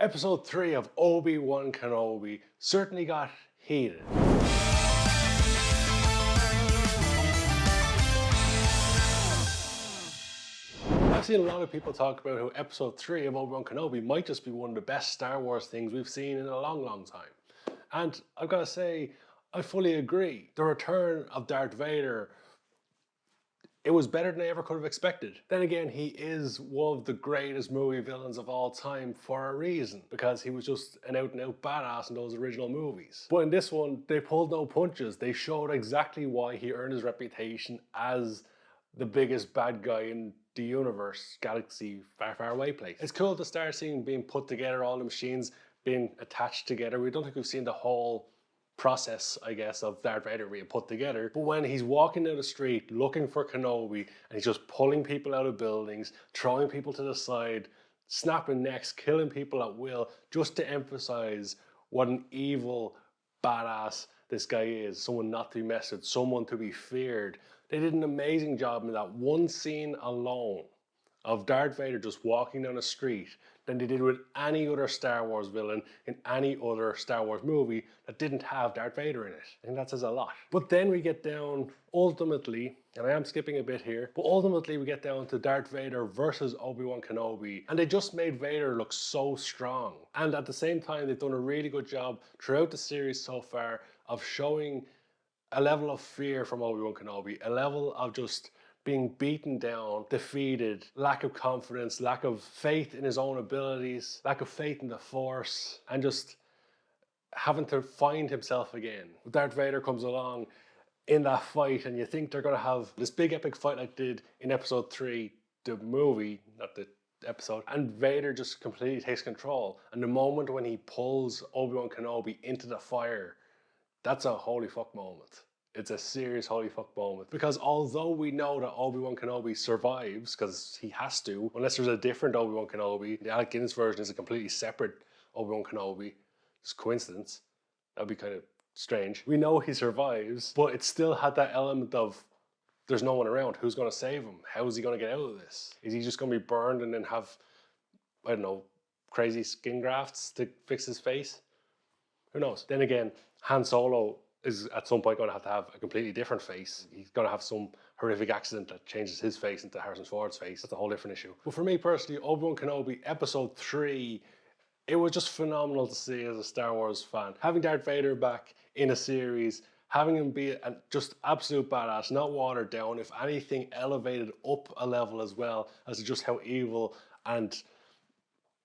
Episode 3 of Obi-Wan Kenobi certainly got heated. I've seen a lot of people talk about how Episode 3 of Obi-Wan Kenobi might just be one of the best Star Wars things we've seen in a long, long time. And I've got to say, I fully agree. The return of Darth Vader, it was better than I ever could have expected. Then again, he is one of the greatest movie villains of all time for a reason, because he was just an out-and-out badass in those original movies. But in this one, they pulled no punches. They showed exactly why he earned his reputation as the biggest bad guy in the universe, galaxy, far, far away place. It's cool to start seeing being put together, all the machines being attached together. We don't think we've seen the whole process, I guess, of Darth Vader being put together. But when he's walking down the street looking for Kenobi and he's just pulling people out of buildings, throwing people to the side, snapping necks, killing people at will, just to emphasize what an evil badass this guy is, someone not to be messed with, someone to be feared. They did an amazing job in that one scene alone of Darth Vader just walking down the street than they did with any other Star Wars villain in any other Star Wars movie that didn't have Darth Vader in it. I think that says a lot. But then we get down, ultimately, and I am skipping a bit here, but ultimately we get down to Darth Vader versus Obi-Wan Kenobi, and they just made Vader look so strong. And at the same time, they've done a really good job throughout the series so far of showing a level of fear from Obi-Wan Kenobi, a level of just being beaten down, defeated, lack of confidence, lack of faith in his own abilities, lack of faith in the Force, and just having to find himself again. Darth Vader comes along in that fight, and you think they're going to have this big epic fight like they did in Episode 3, the movie, not the episode, and Vader just completely takes control. And the moment when he pulls Obi-Wan Kenobi into the fire, that's a holy fuck moment. It's a serious holy fuck moment, because although we know that Obi-Wan Kenobi survives, because he has to, unless there's a different Obi-Wan Kenobi, the Alec Guinness version is a completely separate Obi-Wan Kenobi. Just coincidence. That'd be kind of strange. We know he survives, but it still had that element of there's no one around. Who's going to save him? How is he going to get out of this? Is he just going to be burned and then have, I don't know, crazy skin grafts to fix his face? Who knows? Then again, Han Solo is at some point going to have a completely different face. He's going to have some horrific accident that changes his face into Harrison Ford's face. That's a whole different issue. But for me personally, Obi-Wan Kenobi Episode 3, it was just phenomenal to see as a Star Wars fan. Having Darth Vader back in a series, having him be a just absolute badass, not watered down, if anything, elevated up a level as well as to just how evil and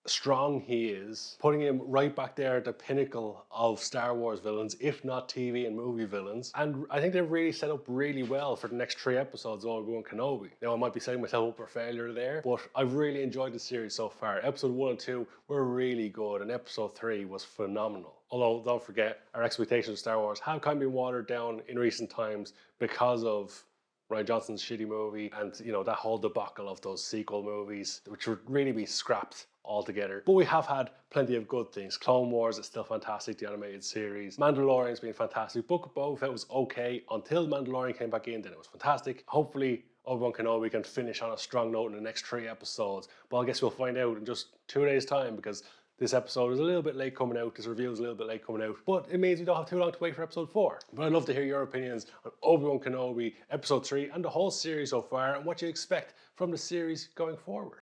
strong he is, putting him right back there at the pinnacle of Star Wars villains, if not TV and movie villains. And I think they've really set up really well for the next 3 episodes of Obi-Wan Kenobi. Now, I might be setting myself up for failure there, but I've really enjoyed the series so far. Episode 1 and 2 were really good, and Episode 3 was phenomenal. Although, don't forget, our expectations of Star Wars have kind of been watered down in recent times because of Rian Johnson's shitty movie and, you know, that whole debacle of those sequel movies, which would really be scrapped altogether. But we have had plenty of good things. Clone Wars is still fantastic, the animated series. Mandalorian's been fantastic. Book of Boba Fett was okay until Mandalorian came back in, then it was fantastic. Hopefully Obi-Wan Kenobi can finish on a strong note in the next 3 episodes. But I guess we'll find out in just 2 days' time, because this episode is a little bit late coming out. This review is a little bit late coming out. But it means we don't have too long to wait for Episode 4. But I'd love to hear your opinions on Obi-Wan Kenobi Episode 3 and the whole series so far, and what you expect from the series going forward.